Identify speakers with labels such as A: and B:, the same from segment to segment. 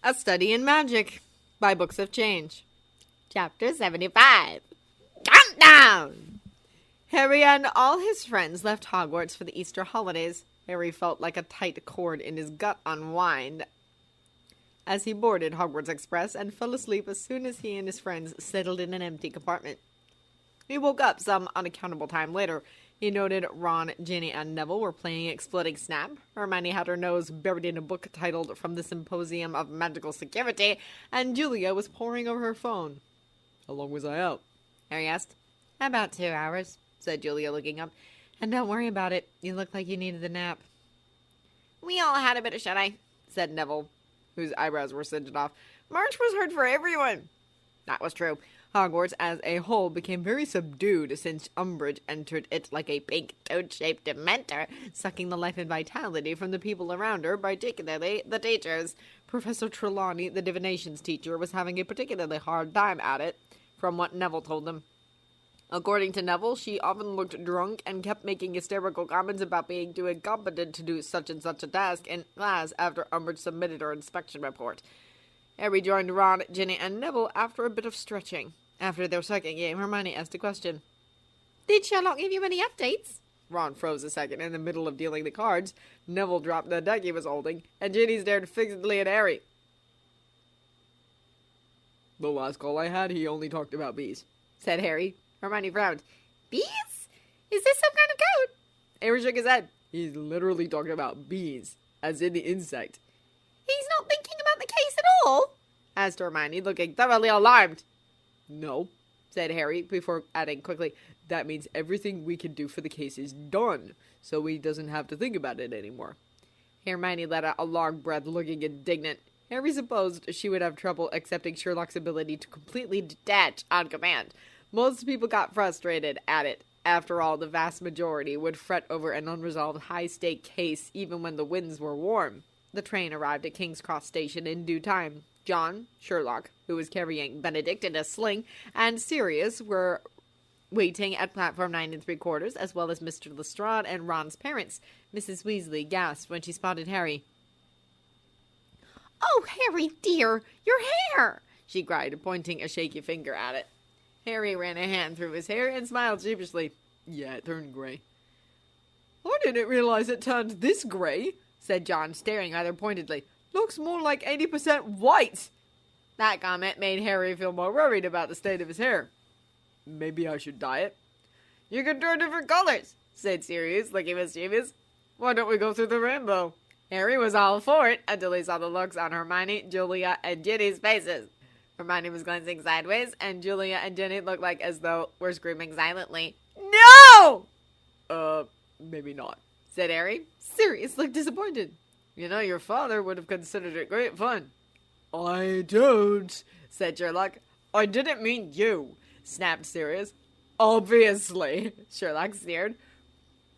A: A Study in Magic by Books of Change. Chapter 75. Countdown! Harry and all his friends left Hogwarts for the Easter holidays. Harry felt like a tight cord in his gut unwind as he boarded Hogwarts Express and fell asleep as soon as he and his friends settled in an empty compartment. He woke up some unaccountable time later. He noted Ron, Ginny, and Neville were playing Exploding Snap. Hermione had her nose buried in a book titled From the Symposium of Magical Security, and Julia was poring over her phone. "How long was I out?" Harry asked. "About 2 hours," said Julia, looking up. "And don't worry about it. You look like you needed a nap." "We all had a bit of shut-eye," said Neville, whose eyebrows were singed off. "March was hard for everyone." That was true. Hogwarts as a whole became very subdued since Umbridge entered it like a pink toad-shaped dementor, sucking the life and vitality from the people around her, particularly the teachers. Professor Trelawney, the divinations teacher, was having a particularly hard time at it, from what Neville told them. According to Neville, she often looked drunk and kept making hysterical comments about being too incompetent to do such and such a task in class after Umbridge submitted her inspection report. Harry joined Ron, Ginny, and Neville after a bit of stretching. After their second game, Hermione asked a question. "Did Sherlock give you any updates?" Ron froze a second in the middle of dealing the cards. Neville dropped the deck he was holding, and Ginny stared fixedly at Harry. "The last call I had, he only talked about bees," said Harry. Hermione frowned. "Bees? Is this some kind of code?" Harry shook his head. "He's literally talking about bees, as in the insect." "He's not thinking about the case at all?" asked Hermione, looking thoroughly alarmed. "No," said Harry, before adding quickly, "that means everything we can do for the case is done, so he doesn't have to think about it anymore." Hermione let out a long breath, looking indignant. Harry supposed she would have trouble accepting Sherlock's ability to completely detach on command. Most people got frustrated at it. After all, the vast majority would fret over an unresolved high-stake case even when the winds were warm. The train arrived at King's Cross Station in due time. John, Sherlock, who was carrying Benedict in a sling, and Sirius were waiting at platform 9 3/4, as well as Mr. Lestrade and Ron's parents. Mrs. Weasley gasped when she spotted Harry. "Oh, Harry, dear, your hair!" she cried, pointing a shaky finger at it. Harry ran a hand through his hair and smiled sheepishly. "Yeah, it turned gray." "I didn't realize it turned this gray," said John, staring at her pointedly. "Looks more like 80% white." That comment made Harry feel more worried about the state of his hair. "Maybe I should dye it." "You can turn different colors," said Sirius, looking mischievous. "Why don't we go through the rainbow?" Harry was all for it until he saw the looks on Hermione, Julia, and Ginny's faces. Hermione was glancing sideways, and Julia and Ginny looked like as though were screaming silently. "No!" Maybe not," said Harry. Sirius looked disappointed. "You know, your father would have considered it great fun." "I don't," said Sherlock. "I didn't mean you," snapped Sirius. "Obviously," Sherlock sneered.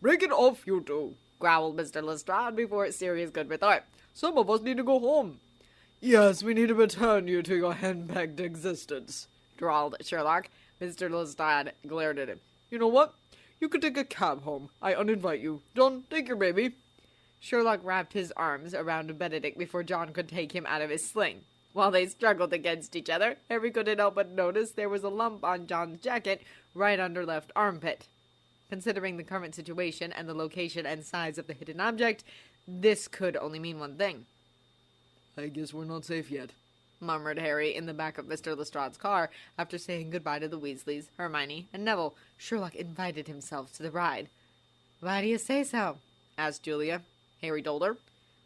A: "Break it off, you two," growled Mr. Lestrade before Sirius could retort. "Some of us need to go home." "Yes, we need to return you to your henpecked existence," drawled Sherlock. Mr. Lestrade glared at him. "You know what? You could take a cab home. I uninvite you. John, take your baby." Sherlock wrapped his arms around Benedict before John could take him out of his sling. While they struggled against each other, Harry couldn't help but notice there was a lump on John's jacket right under left armpit. Considering the current situation and the location and size of the hidden object, this could only mean one thing. "I guess we're not safe yet," murmured Harry in the back of Mr. Lestrade's car after saying goodbye to the Weasleys, Hermione, and Neville. Sherlock invited himself to the ride. "Why do you say so?" asked Julia. Harry told her.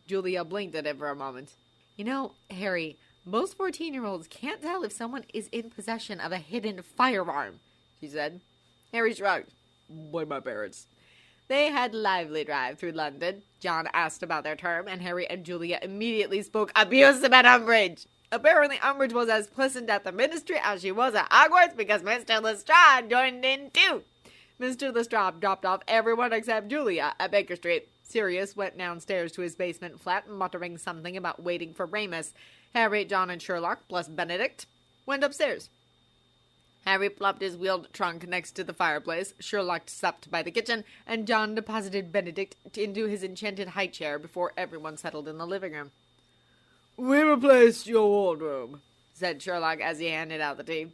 A: Julia blinked at him for a moment. "You know, Harry, most 14-year-olds can't tell if someone is in possession of a hidden firearm," she said. Harry shrugged. "Blame my parents." They had a lively drive through London. John asked about their term, and Harry and Julia immediately spoke abuse about Umbridge. Apparently, Umbridge was as pleasant at the ministry as she was at Hogwarts because Mr. Lestrade joined in too. Mr. Lestrade dropped off everyone except Julia at Baker Street. Sirius went downstairs to his basement flat, muttering something about waiting for Remus. Harry, John, and Sherlock, plus Benedict, went upstairs. Harry plopped his wheeled trunk next to the fireplace, Sherlock supped by the kitchen, and John deposited Benedict into his enchanted high chair before everyone settled in the living room. We replaced your wardrobe, said Sherlock as he handed out the tea.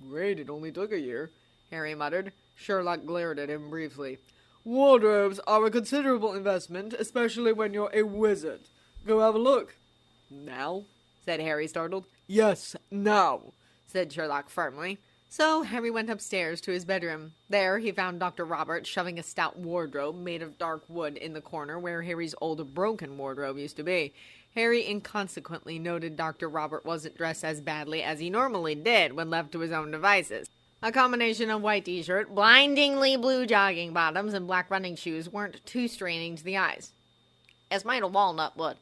A: Great, it only took a year, Harry muttered. Sherlock glared at him briefly. Wardrobes are a considerable investment, especially when you're a wizard. Go have a look. Now? Said Harry, startled. Yes, now, said Sherlock firmly. So Harry went upstairs to his bedroom. There he found Dr. Robert shoving a stout wardrobe made of dark wood in the corner where Harry's old broken wardrobe used to be. Harry inconsequently noted Dr. Robert wasn't dressed as badly as he normally did when left to his own devices. A combination of white t-shirt, blindingly blue jogging bottoms, and black running shoes weren't too straining to the eyes. It's made of walnut wood,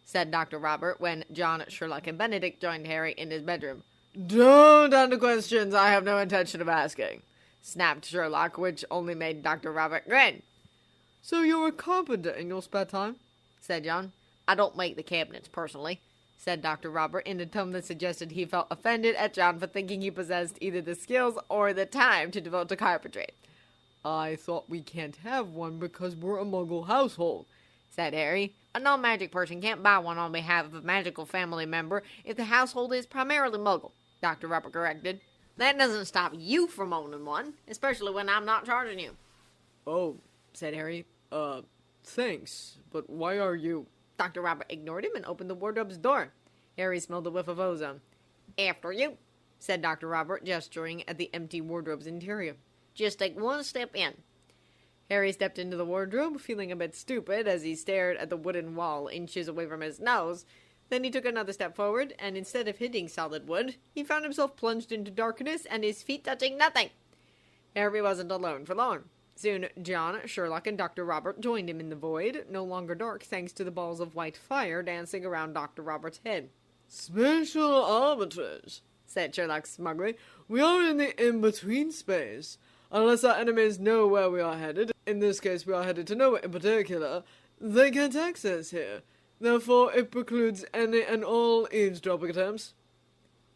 A: said Dr. Robert when John, Sherlock, and Benedict joined Harry in his bedroom. Don't ask questions I have no intention of asking, snapped Sherlock, which only made Dr. Robert grin. So you're a carpenter in your spare time? Said John. I don't make the cabinets, personally, said Dr. Robert in a tone that suggested he felt offended at John for thinking he possessed either the skills or the time to devote to carpentry. I thought we can't have one because we're a Muggle household, said Harry. A non-magic person can't buy one on behalf of a magical family member if the household is primarily Muggle, Dr. Robert corrected. That doesn't stop you from owning one, especially when I'm not charging you. Oh, said Harry. Thanks, but why are you... Dr. Robert ignored him and opened the wardrobe's door. Harry smelled a whiff of ozone. After you, said Dr. Robert, gesturing at the empty wardrobe's interior. Just take one step in. Harry stepped into the wardrobe, feeling a bit stupid as he stared at the wooden wall inches away from his nose. Then he took another step forward, and instead of hitting solid wood, he found himself plunged into darkness and his feet touching nothing. Harry wasn't alone for long. Soon, John, Sherlock, and Dr. Robert joined him in the void, no longer dark thanks to the balls of white fire dancing around Dr. Robert's head. Spatial arbitrage, said Sherlock smugly. We are in the in-between space. Unless our enemies know where we are headed, in this case we are headed to nowhere in particular, they can't access here. Therefore, it precludes any and all eavesdropping attempts.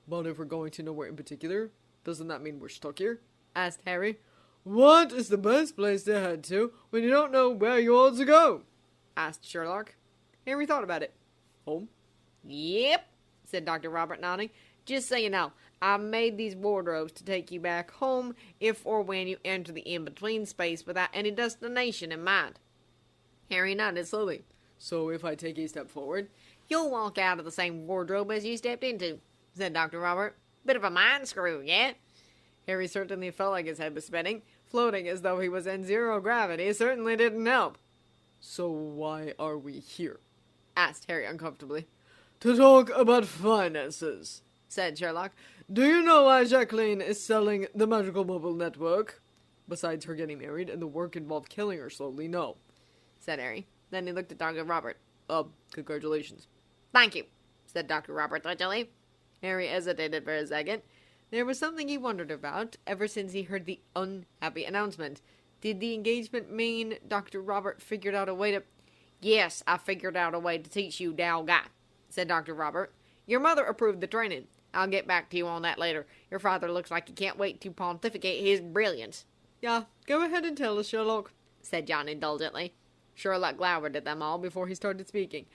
A: But if we're going to nowhere in particular, doesn't that mean we're stuck here? Asked Harry. What is the best place to head to when you don't know where you ought to go? Asked Sherlock. Harry thought about it. Home? Yep, said Dr. Robert, nodding. Just so you know, I made these wardrobes to take you back home if or when you enter the in-between space without any destination in mind. Harry nodded slowly. So if I take a step forward, you'll walk out of the same wardrobe as you stepped into, said Dr. Robert. Bit of a mind screw, yeah? Harry certainly felt like his head was spinning. Floating as though he was in zero gravity certainly didn't help. So why are we here? Asked Harry uncomfortably. To talk about finances, said Sherlock. Do you know why Jacqueline is selling the Magical Mobile Network? Besides her getting married and the work involved killing her slowly, no, said Harry. Then he looked at Dr. Robert. Congratulations. Thank you, said Dr. Robert touchily. Harry hesitated for a second. There was something he wondered about ever since he heard the unhappy announcement. Did the engagement mean Dr. Robert figured out a way to... Yes, I figured out a way to teach you Dalgai, said Dr. Robert. Your mother approved the training. I'll get back to you on that later. Your father looks like he can't wait to pontificate his brilliance. Yeah, go ahead and tell us, Sherlock, said John indulgently. Sherlock glowered at them all before he started speaking.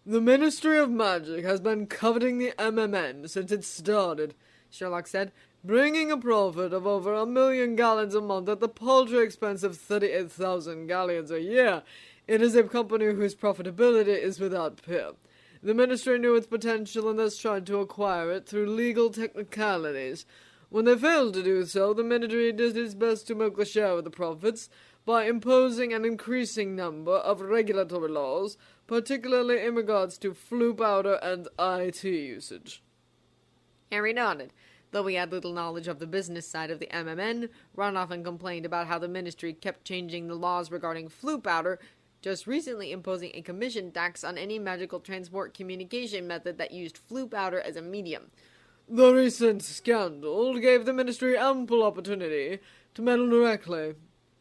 A: The Ministry of Magic has been coveting the MMN since it started, Sherlock said, bringing a profit of over 1 million galleons a month at the paltry expense of 38,000 galleons a year. It is a company whose profitability is without peer. The ministry knew its potential and thus tried to acquire it through legal technicalities. When they failed to do so, the ministry did its best to milk the share of the profits by imposing an increasing number of regulatory laws, particularly in regards to flue powder and IT usage. Harry nodded. Though he had little knowledge of the business side of the MMN, Ron often complained about how the ministry kept changing the laws regarding flue powder, just recently imposing a commission tax on any magical transport communication method that used flue powder as a medium. The recent scandal gave the ministry ample opportunity to meddle directly,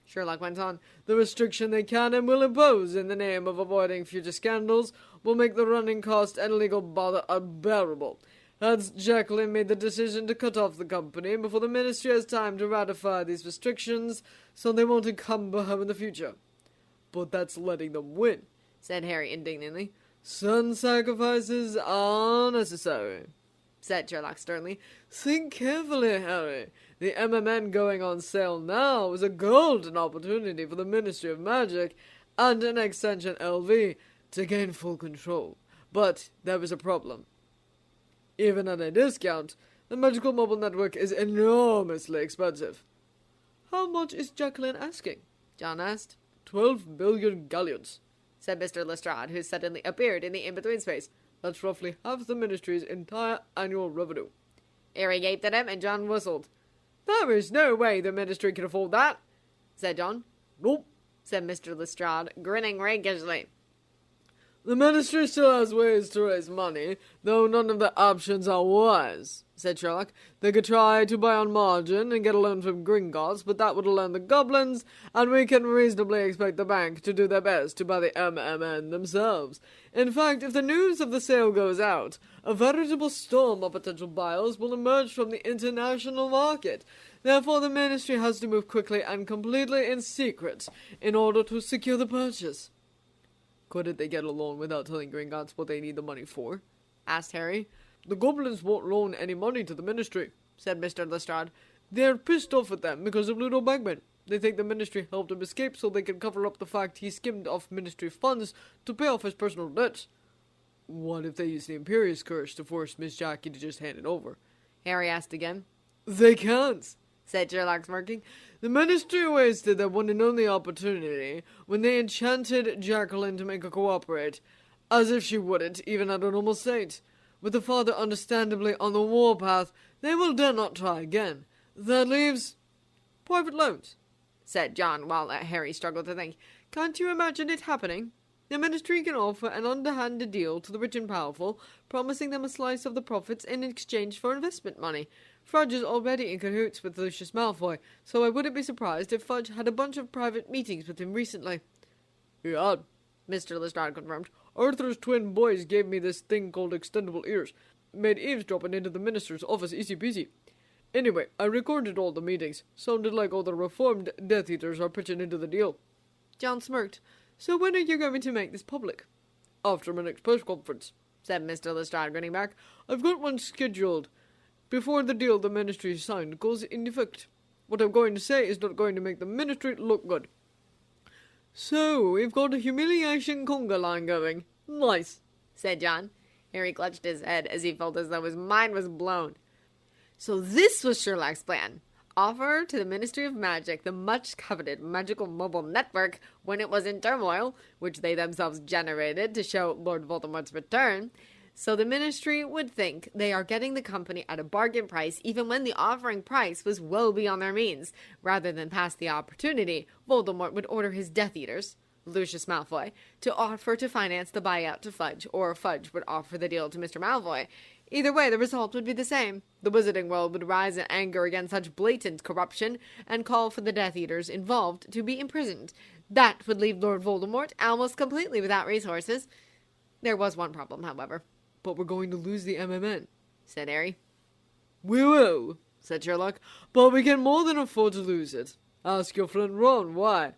A: Sherlock went on. The restriction they can and will impose in the name of avoiding future scandals will make the running cost and legal bother unbearable. Hence, Jacqueline made the decision to cut off the company before the ministry has time to ratify these restrictions, so they won't encumber her in the future. But that's letting them win, said Harry indignantly.
B: Certain sacrifices are necessary, said Sherlock sternly. Think carefully, Harry. The MMN going on sale now is a golden opportunity for the Ministry of Magic and an extension LV to gain full control. But there is a problem. Even at a discount, the Magical Mobile Network is enormously expensive.
A: How much is Jacqueline asking? John asked.
B: 12 billion galleons,
A: said Mr. Lestrade, who suddenly appeared in the in-between space.
B: That's roughly half the Ministry's entire annual revenue.
A: Harry gaped at him, and John whistled. There is no way the Ministry can afford that, said John.
B: Nope,
A: said Mr. Lestrade, grinning rakishly.
B: The Ministry still has ways to raise money, though none of the options are wise, said Sherlock. They could try to buy on margin and get a loan from Gringotts, but that would alarm the goblins, and we can reasonably expect the bank to do their best to buy the MMN themselves. In fact, if the news of the sale goes out, a veritable storm of potential buyers will emerge from the international market. Therefore, the Ministry has to move quickly and completely in secret in order to secure the purchase.
A: Couldn't they get a loan without telling Gringotts what they need the money for? Asked Harry.
B: The goblins won't loan any money to the Ministry,
A: said Mr. Lestrade.
B: They're pissed off at them because of Ludo Bagman. They think the Ministry helped him escape so they can cover up the fact he skimmed off Ministry funds to pay off his personal debts.
A: What if they use the Imperious Curse to force Miss Jackie to just hand it over? Harry asked again.
B: They can't,
A: said Sherlock, smirking.
B: The Ministry wasted their one and only opportunity when they enchanted Jacqueline to make her cooperate, as if she wouldn't, even at a normal state. With the father understandably on the warpath, they will dare not try again. That leaves private loans,
A: said John, while Harry struggled to think. Can't you imagine it happening? The Ministry can offer an underhanded deal to the rich and powerful, promising them a slice of the profits in exchange for investment money. Fudge is already in cahoots with Lucius Malfoy, so I wouldn't be surprised if Fudge had a bunch of private meetings with him recently.
B: He had,
A: Mr. Lestrade confirmed.
B: Arthur's twin boys gave me this thing called extendable ears. Made eavesdropping into the minister's office easy peasy. Anyway, I recorded all the meetings. Sounded like all the reformed Death Eaters are pitching into the deal.
A: John smirked. So when are you going to make this public?
B: After my next press conference,
A: said Mr. Lestrade, grinning back.
B: I've got one scheduled before the deal the Ministry signed goes into effect. What I'm going to say is not going to make the Ministry look good. So, we've got a humiliation conga line going. Nice,
A: said John. Harry clutched his head as he felt as though his mind was blown. So this was Sherlock's plan. Offer to the Ministry of Magic the much-coveted Magical Mobile Network when it was in turmoil, which they themselves generated to show Lord Voldemort's return, so the Ministry would think they are getting the company at a bargain price even when the offering price was well beyond their means. Rather than pass the opportunity, Voldemort would order his Death Eaters, Lucius Malfoy, to offer to finance the buyout to Fudge, or Fudge would offer the deal to Mr. Malfoy. Either way, the result would be the same. The Wizarding World would rise in anger against such blatant corruption and call for the Death Eaters involved to be imprisoned. That would leave Lord Voldemort almost completely without resources. There was one problem, however.
B: But we're going to lose the MMN,
A: said Harry.
B: We will, said Sherlock, but we can more than afford to lose it. Ask your friend Ron why.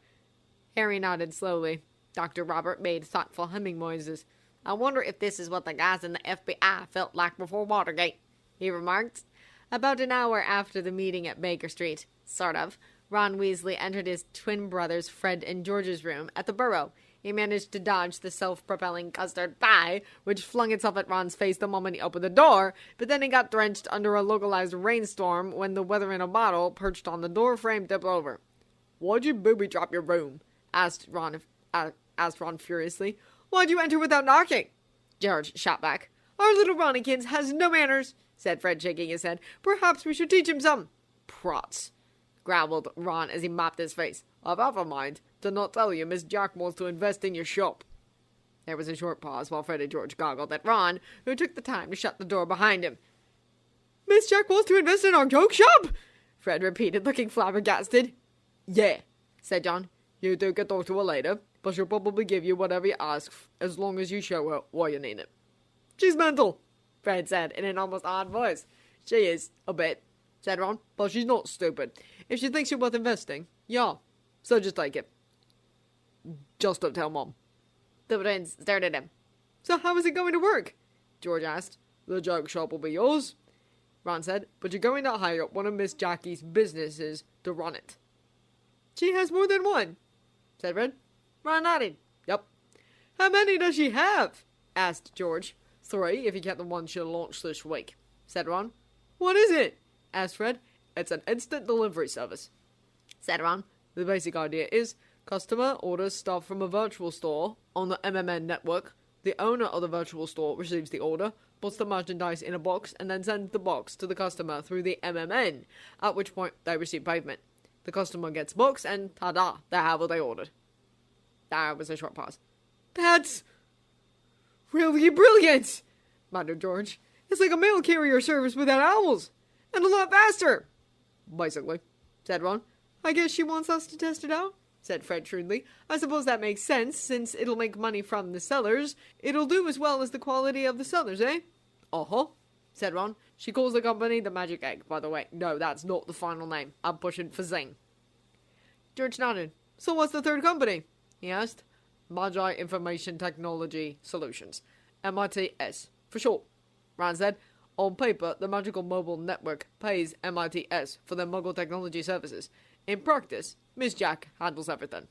A: Harry nodded slowly. Dr. Robert made thoughtful humming noises. I wonder if this is what the guys in the FBI felt like before Watergate, he remarked. About an hour after the meeting at Baker Street, sort of, Ron Weasley entered his twin brothers Fred and George's room at the Burrow. He managed to dodge the self-propelling custard pie, which flung itself at Ron's face the moment he opened the door, but then he got drenched under a localized rainstorm when the weather in a bottle perched on the door frame tipped over.
B: Why'd you booby-trap your room?
A: asked Ron furiously. Why'd you enter without knocking? George shot back. Our little Ronnykins has no manners, said Fred, shaking his head. Perhaps we should teach him some. Prots, growled Ron as he mopped his face.
B: I've half a mind to not tell you Miss Jack wants to invest in your shop.
A: There was a short pause while Fred and George goggled at Ron, who took the time to shut the door behind him. Miss Jack wants to invest in our joke shop? Fred repeated, looking flabbergasted.
B: Yeah, said John. You do get talk to her later, but she'll probably give you whatever you ask as long as you show her why you need it.
A: She's mental, Fred said in an almost odd voice.
B: She is, a bit, said Ron, but she's not stupid. If she thinks you're worth investing, yeah, so just take it. Just don't tell Mom.
A: The twins stared at him.
B: So how is it going to work? George asked. The junk shop will be yours, Ron said, but you're going to hire one of Miss Jackie's businesses to run it. She has more than one, said Fred. Ron nodded. Yep. How many does she have? Asked George. 3 if you count the one she'll launch this week, said Ron. What is it? Asked Fred. It's an instant delivery service, said Ron. The basic idea is customer orders stuff from a virtual store on the MMN network. The owner of the virtual store receives the order, puts the merchandise in a box, and then sends the box to the customer through the MMN, at which point they receive payment. The customer gets box, and ta-da, they have what they ordered. That was a short pause. That's really brilliant, muttered George. It's like a mail carrier service without owls, and a lot faster. Basically, said Ron. I guess she wants us to test it out, said Fred shrewdly. I suppose that makes sense, since it'll make money from the sellers. It'll do as well as the quality of the sellers, eh? Uh-huh, said Ron. She calls the company the Magic Egg, by the way. No, that's not the final name. I'm pushing for Zing. George nodded. So what's the third company? He asked. Magi Information Technology Solutions. MITS, for short, Ron said. On paper, the Magical Mobile Network pays MITS for their Muggle technology services. In practice, Miss Jack handles everything.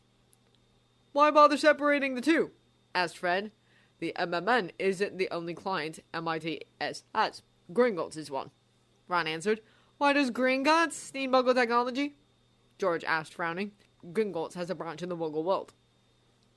B: Why bother separating the two? Asked Fred. The MMN isn't the only client MITS has. Gringotts is one, Ron answered. Why does Gringotts need Muggle technology? George asked, frowning. Gringotts has a branch in the Muggle world,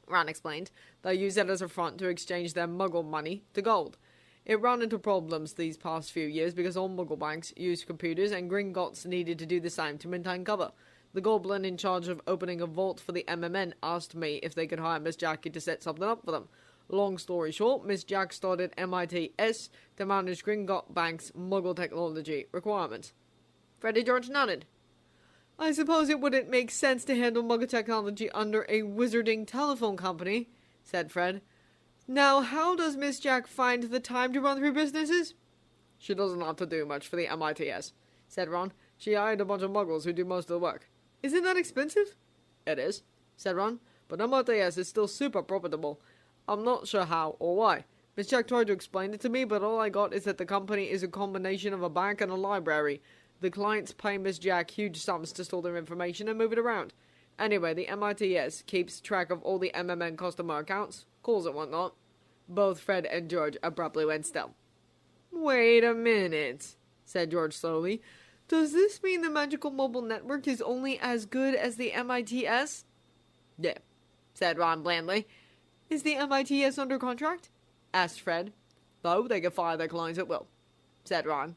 B: Ron explained. They use it as a front to exchange their Muggle money to gold. It ran into problems these past few years because all Muggle banks use computers and Gringotts needed to do the same to maintain cover. The goblin in charge of opening a vault for the MMN asked me if they could hire Miss Jackie to set something up for them. Long story short, Miss Jack started MITS to manage Gringotts Bank's Muggle technology requirements. Freddy George nodded. I suppose it wouldn't make sense to handle Muggle technology under a wizarding telephone company, said Fred. Now, how does Miss Jack find the time to run 3 businesses? She doesn't have to do much for the MITS, said Ron. She hired a bunch of Muggles who do most of the work. Isn't that expensive? It is, said Ron, but MITS is still super profitable. I'm not sure how or why. Miss Jack tried to explain it to me, but all I got is that the company is a combination of a bank and a library. The clients pay Miss Jack huge sums to store their information and move it around. Anyway, the MITS keeps track of all the MMN customer accounts, calls and whatnot. Both Fred and George abruptly went still. Wait a minute, said George slowly. Does this mean the Magical Mobile Network is only as good as the MITS? Yeah, said Ron blandly. Is the MITS under contract? Asked Fred. No, they can fire their clients at will, said Ron.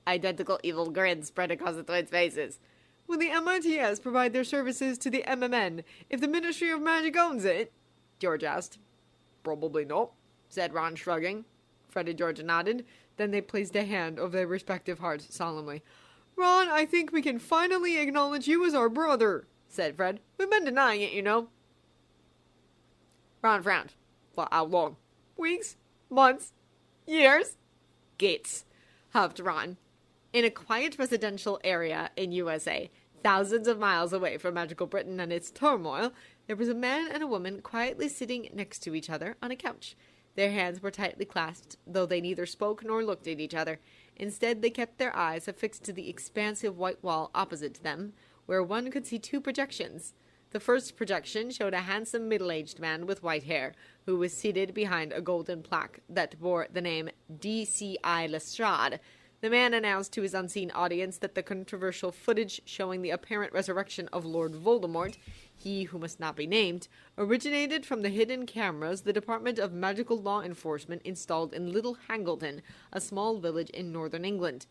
B: Identical evil grins spread across the twins' faces. Will the MITS provide their services to the MMN if the Ministry of Magic owns it? George asked. Probably not, said Ron, shrugging. Fred and George nodded. Then they placed a hand over their respective hearts solemnly. Ron, I think we can finally acknowledge you as our brother, said Fred. We've been denying it, you know. Ron frowned. For how long? Weeks? Months? Years? Gates, huffed Ron. In a quiet residential area in USA, thousands of miles away from magical Britain and its turmoil, there was a man and a woman quietly sitting next to each other on a couch. Their hands were tightly clasped, though they neither spoke nor looked at each other. Instead, they kept their eyes affixed to the expansive white wall opposite to them, where one could see 2 projections. The first projection showed a handsome middle-aged man with white hair, who was seated behind a golden plaque that bore the name D.C.I. Lestrade. The man announced to his unseen audience that the controversial footage showing the apparent resurrection of Lord Voldemort, he who must not be named, originated from the hidden cameras the Department of Magical Law Enforcement installed in Little Hangleton, a small village in northern England.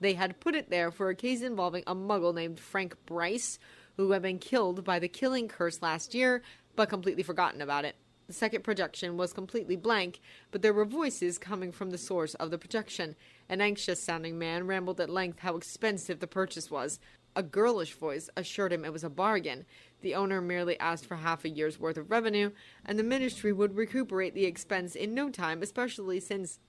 B: They had put it there for a case involving a muggle named Frank Bryce, who had been killed by the killing curse last year, but completely forgotten about it. The second projection was completely blank, but there were voices coming from the source of the projection. An anxious-sounding man rambled at length how expensive the purchase was. A girlish voice assured him it was a bargain. The owner merely asked for half a year's worth of revenue, and the ministry would recuperate the expense in no time, especially since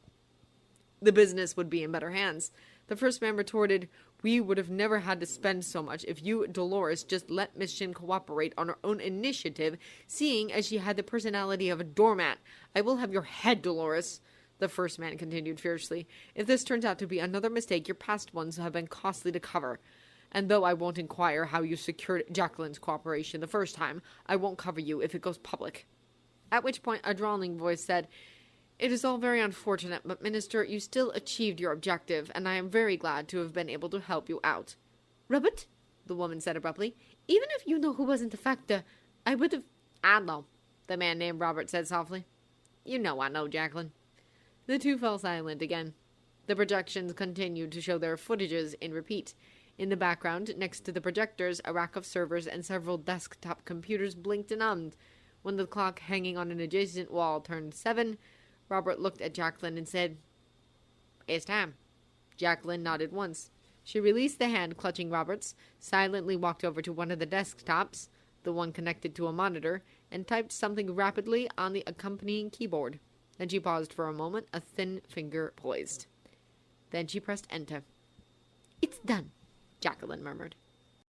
B: the business would be in better hands. The first man retorted,
A: We would have never had to spend so much if you, Dolores, just let Miss Shin cooperate on her own initiative, seeing as she had the personality of a doormat. I will have your head, Dolores, the first man continued fiercely. If this turns out to be another mistake, your past ones have been costly to cover. And though I won't inquire how you secured Jacqueline's cooperation the first time, I won't cover you if it goes public. At which point a drawling voice said, It is all very unfortunate, but Minister, you still achieved your objective, and I am very glad to have been able to help you out. Robert, the woman said abruptly, even if you know who wasn't the factor, I would have... I know, the man named Robert said softly. You know I know, Jacqueline. The two fell silent again. The projections continued to show their footages in repeat. In the background, next to the projectors, a rack of servers and several desktop computers blinked and hummed. When the clock hanging on an adjacent wall turned 7, Robert looked at Jacqueline and said, It's time. Jacqueline nodded once. She released the hand clutching Robert's, silently walked over to one of the desktops, the one connected to a monitor, and typed something rapidly on the accompanying keyboard. Then she paused for a moment, a thin finger poised. Then she pressed enter. It's done, Jacqueline murmured.